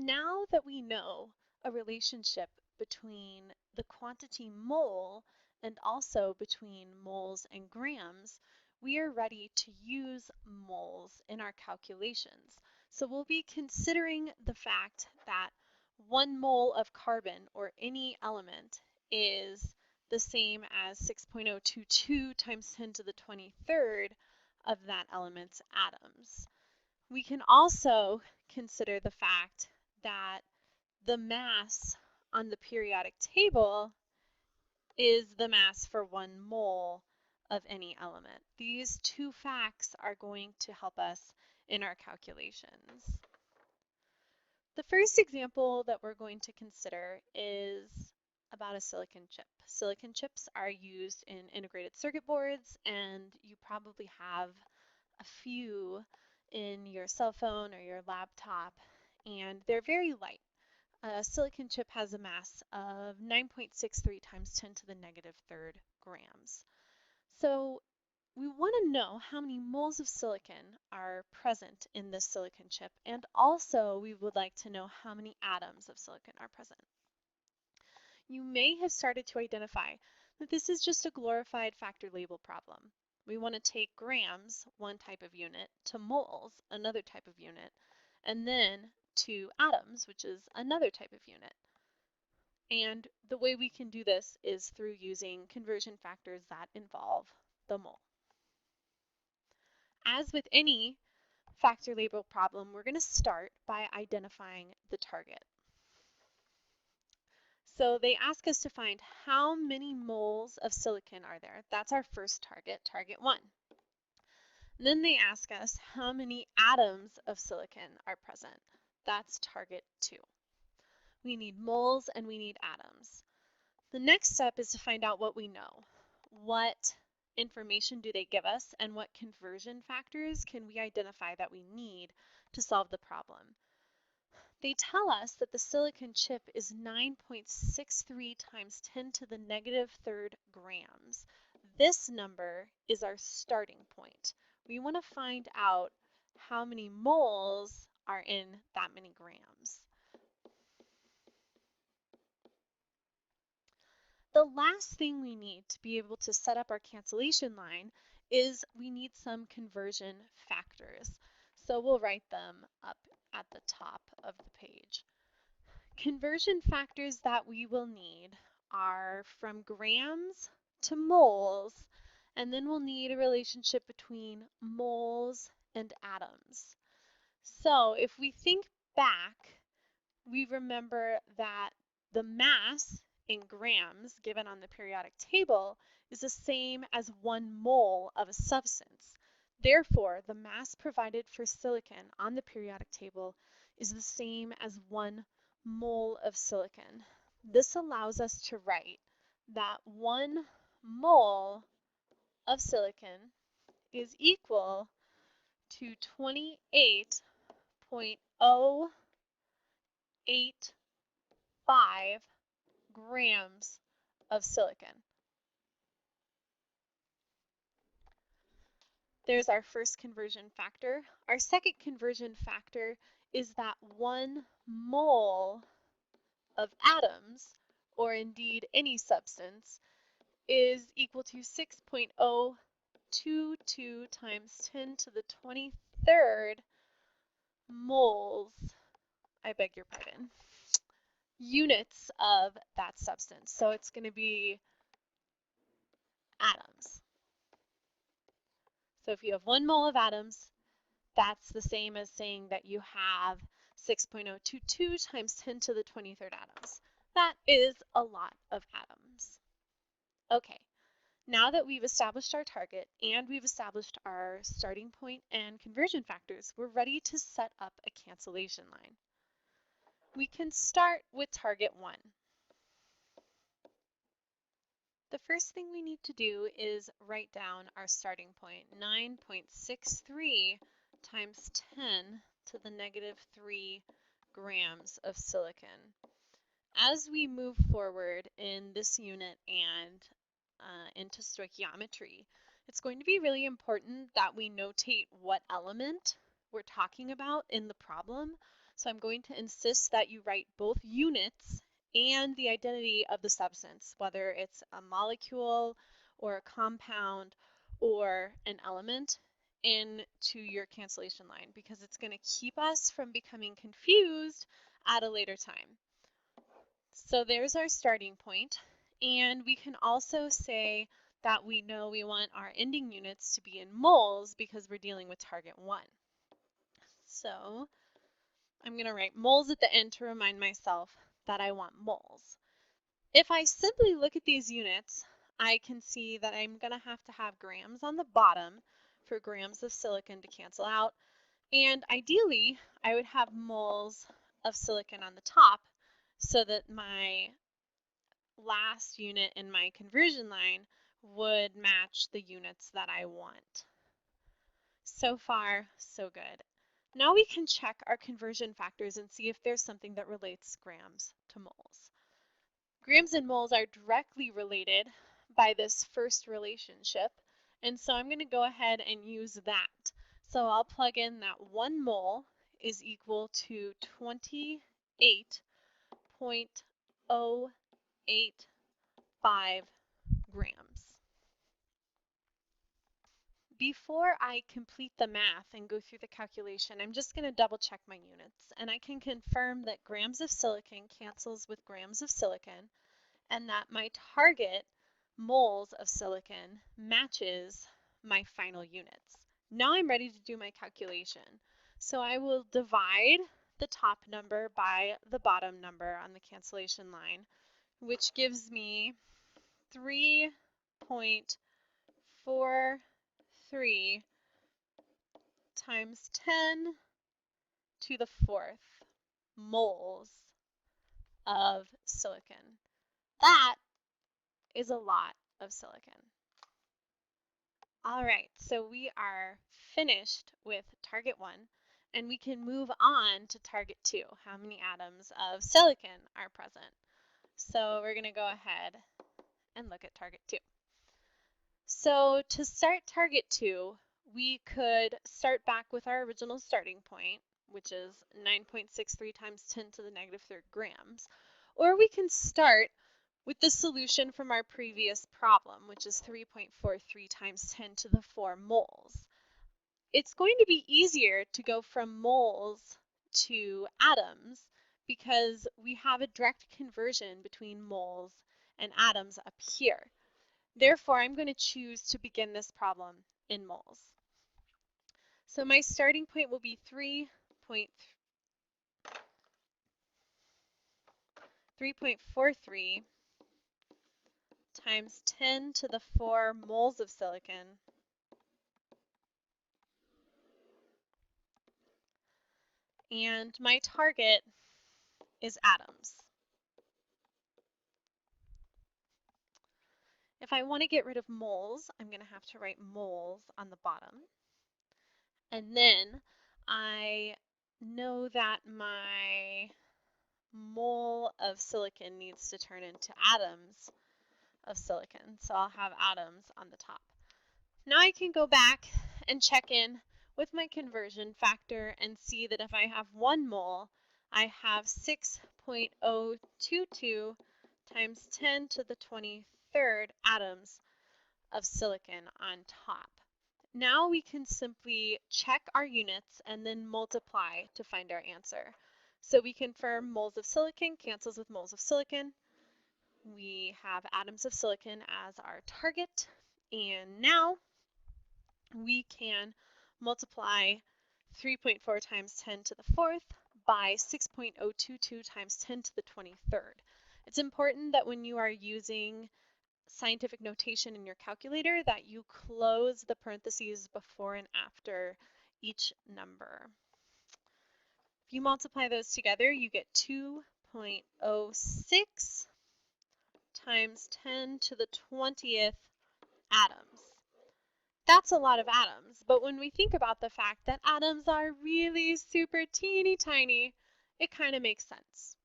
Now that we know a relationship between the quantity mole and also between moles and grams, we are ready to use moles in our calculations. So we'll be considering the fact that 1 mole of carbon or any element is the same as 6.022 times 10 to the 23rd of that element's atoms. We can also consider the fact that the mass on the periodic table is the mass for 1 mole of any element. These two facts are going to help us in our calculations. The first example that we're going to consider is about a silicon chip. Silicon chips are used in integrated circuit boards, and you probably have a few in your cell phone or your laptop, and they're very light. A silicon chip has a mass of 9.63 times 10 to the negative third grams. So we want to know how many moles of silicon are present in this silicon chip, and also we would like to know how many atoms of silicon are present. You may have started to identify that this is just a glorified factor label problem. We want to take grams, one type of unit, to moles, another type of unit, and then to atoms, which is another type of unit. And the way we can do this is through using conversion factors that involve the mole. As with any factor label problem, we're going to start by identifying the target. So they ask us to find how many moles of silicon are there. That's our first target, target 1. And then they ask us how many atoms of silicon are present. That's target 2. We need moles and we need atoms. The next step is to find out what we know. What information do they give us, and what conversion factors can we identify that we need to solve the problem? They tell us that the silicon chip is 9.63 times 10 to the negative third grams. This number is our starting point. We want to find out how many moles are in that many grams. The last thing we need to be able to set up our cancellation line is we need some conversion factors. So we'll write them up at the top of the page. Conversion factors that we will need are from grams to moles, and then we'll need a relationship between moles and atoms. So if we think back, we remember that the mass in grams given on the periodic table is the same as 1 mole of a substance. Therefore, the mass provided for silicon on the periodic table is the same as 1 mole of silicon. This allows us to write that 1 mole of silicon is equal to 28.085 grams of silicon. There's our first conversion factor. Our second conversion factor is that 1 mole of atoms, or indeed any substance, is equal to 6.022 times 10 to the 23rd moles, I beg your pardon, units of that substance. So it's going to be atoms. So if you have 1 mole of atoms, that's the same as saying that you have 6.022 times 10 to the 23rd atoms. That is a lot of atoms. Okay, now that we've established our target and we've established our starting point and conversion factors, we're ready to set up a cancellation line. We can start with target 1. The first thing we need to do is write down our starting point, 9.63 times 10 to the negative 3 grams of silicon. As we move forward in this unit and into stoichiometry, it's going to be really important that we notate what element we're talking about in the problem So I'm going to insist that you write both units and the identity of the substance, whether it's a molecule or a compound or an element, into your cancellation line, because it's going to keep us from becoming confused at a later time. So there's our starting point, and we can also say that we know we want our ending units to be in moles because we're dealing with target 1. So I'm going to write moles at the end to remind myself that I want moles. If I simply look at these units, I can see that I'm going to have grams on the bottom for grams of silicon to cancel out. And ideally, I would have moles of silicon on the top so that my last unit in my conversion line would match the units that I want. So far, so good. Now we can check our conversion factors and see if there's something that relates grams to moles. Grams and moles are directly related by this first relationship, and so I'm going to go ahead and use that. So I'll plug in that 1 mole is equal to 28.085 grams. Before I complete the math and go through the calculation, I'm just going to double check my units, and I can confirm that grams of silicon cancels with grams of silicon, and that my target moles of silicon matches my final units. Now I'm ready to do my calculation. So I will divide the top number by the bottom number on the cancellation line, which gives me 3.43 times 10 to the 4th moles of silicon. That is a lot of silicon. All right, so we are finished with target 1, and we can move on to target 2. How many atoms of silicon are present? So we're going to go ahead and look at target 2. So to start target 2, we could start back with our original starting point, which is 9.63 times 10 to the negative 3rd grams. Or we can start with the solution from our previous problem, which is 3.43 times 10 to the 4 moles. It's going to be easier to go from moles to atoms because we have a direct conversion between moles and atoms up here. Therefore, I'm going to choose to begin this problem in moles. So my starting point will be 3.43 times 10 to the 4 moles of silicon and my target is atoms. If I want to get rid of moles, I'm going to have to write moles on the bottom. And then I know that my mole of silicon needs to turn into atoms of silicon, so I'll have atoms on the top. Now I can go back and check in with my conversion factor and see that if I have 1 mole, I have 6.022 times 10 to the 23rd atoms of silicon on top. Now we can simply check our units and then multiply to find our answer. So we confirm moles of silicon cancels with moles of silicon. We have atoms of silicon as our target, and now we can multiply 3.4 times 10 to the 4th by 6.022 times 10 to the 23rd. It's important that when you are using scientific notation in your calculator that you close the parentheses before and after each number. If you multiply those together, you get 2.06 times 10 to the 20th atoms. That's a lot of atoms, but when we think about the fact that atoms are really super teeny tiny, it kind of makes sense.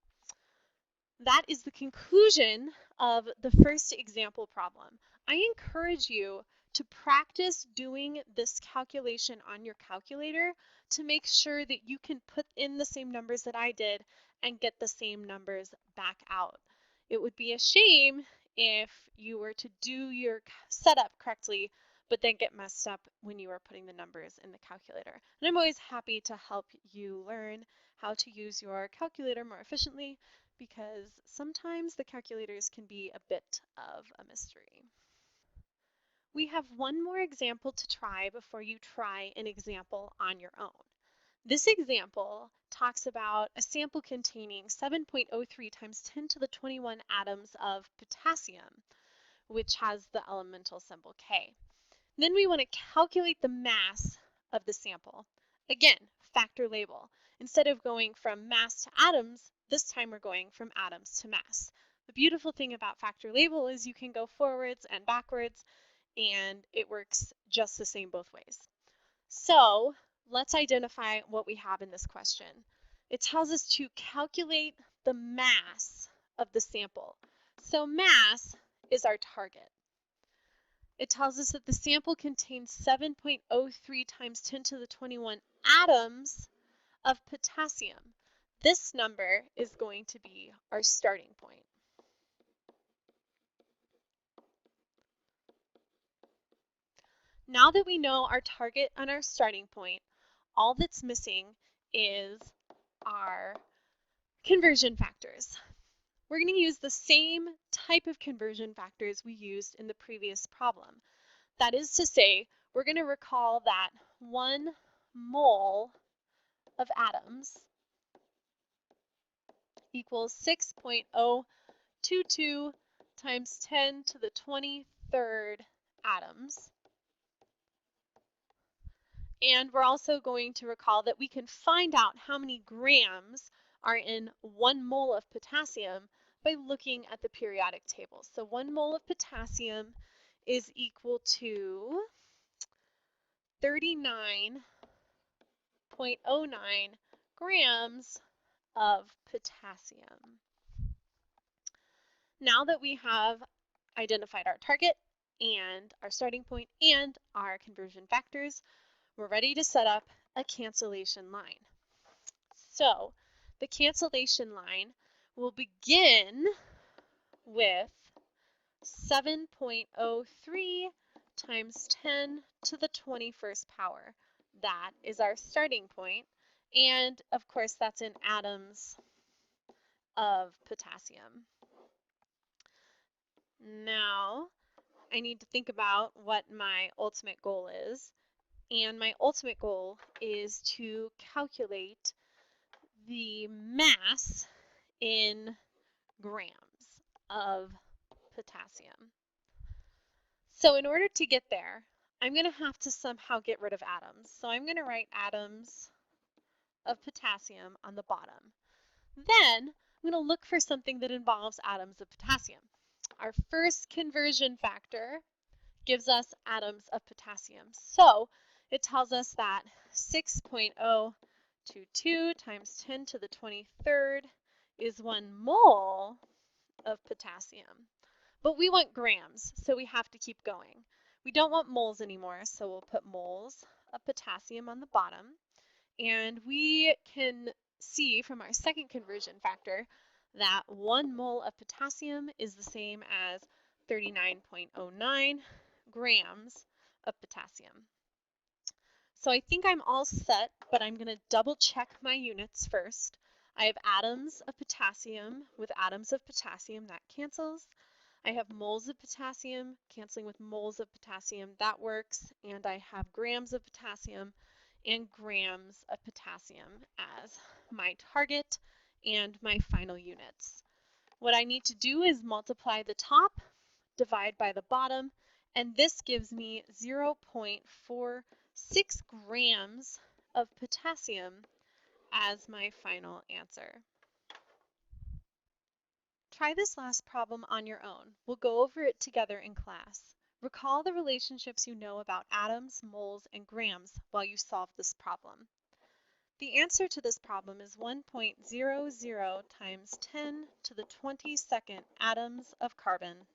That is the conclusion of the first example problem. I encourage you to practice doing this calculation on your calculator to make sure that you can put in the same numbers that I did and get the same numbers back out. It would be a shame if you were to do your setup correctly, but then get messed up when you are putting the numbers in the calculator. And I'm always happy to help you learn how to use your calculator more efficiently, because sometimes the calculators can be a bit of a mystery. We have one more example to try before you try an example on your own. This example talks about a sample containing 7.03 times 10 to the 21 atoms of potassium, which has the elemental symbol K. Then we want to calculate the mass of the sample. Again, factor label. Instead of going from mass to atoms, this time we're going from atoms to mass. The beautiful thing about factor label is you can go forwards and backwards, and it works just the same both ways. So let's identify what we have in this question. It tells us to calculate the mass of the sample. So mass is our target. It tells us that the sample contains 7.03 times 10 to the 21 atoms of potassium. This number is going to be our starting point. Now that we know our target and our starting point, all that's missing is our conversion factors. We're going to use the same type of conversion factors we used in the previous problem. That is to say, we're going to recall that 1 mole of atoms equals 6.022 times 10 to the 23rd atoms. And we're also going to recall that we can find out how many grams are in 1 mole of potassium by looking at the periodic table. So 1 mole of potassium is equal to 39.09 grams of potassium. Now that we have identified our target and our starting point and our conversion factors, we're ready to set up a cancellation line. So the cancellation line will begin with 7.03 times 10 to the 21st power. That is our starting point. And of course, that's in atoms of potassium. Now, I need to think about what my ultimate goal is. And my ultimate goal is to calculate the mass in grams of potassium. So in order to get there, I'm going to have to somehow get rid of atoms. So I'm going to write atoms of potassium on the bottom. Then I'm going to look for something that involves atoms of potassium. Our first conversion factor gives us atoms of potassium. So it tells us that 6.022 times 10 to the 23rd is 1 mole of potassium. But we want grams, so we have to keep going. We don't want moles anymore, so we'll put moles of potassium on the bottom. And we can see from our second conversion factor that 1 mole of potassium is the same as 39.09 grams of potassium. So I think I'm all set, but I'm going to double check my units first. I have atoms of potassium with atoms of potassium, that cancels. I have moles of potassium canceling with moles of potassium, that works. And I have grams of potassium and grams of potassium as my target and my final units. What I need to do is multiply the top, divide by the bottom, and this gives me 0.46 grams of potassium as my final answer. Try this last problem on your own. We'll go over it together in class. Recall the relationships you know about atoms, moles, and grams while you solve this problem. The answer to this problem is 1.00 times 10 to the 22nd atoms of carbon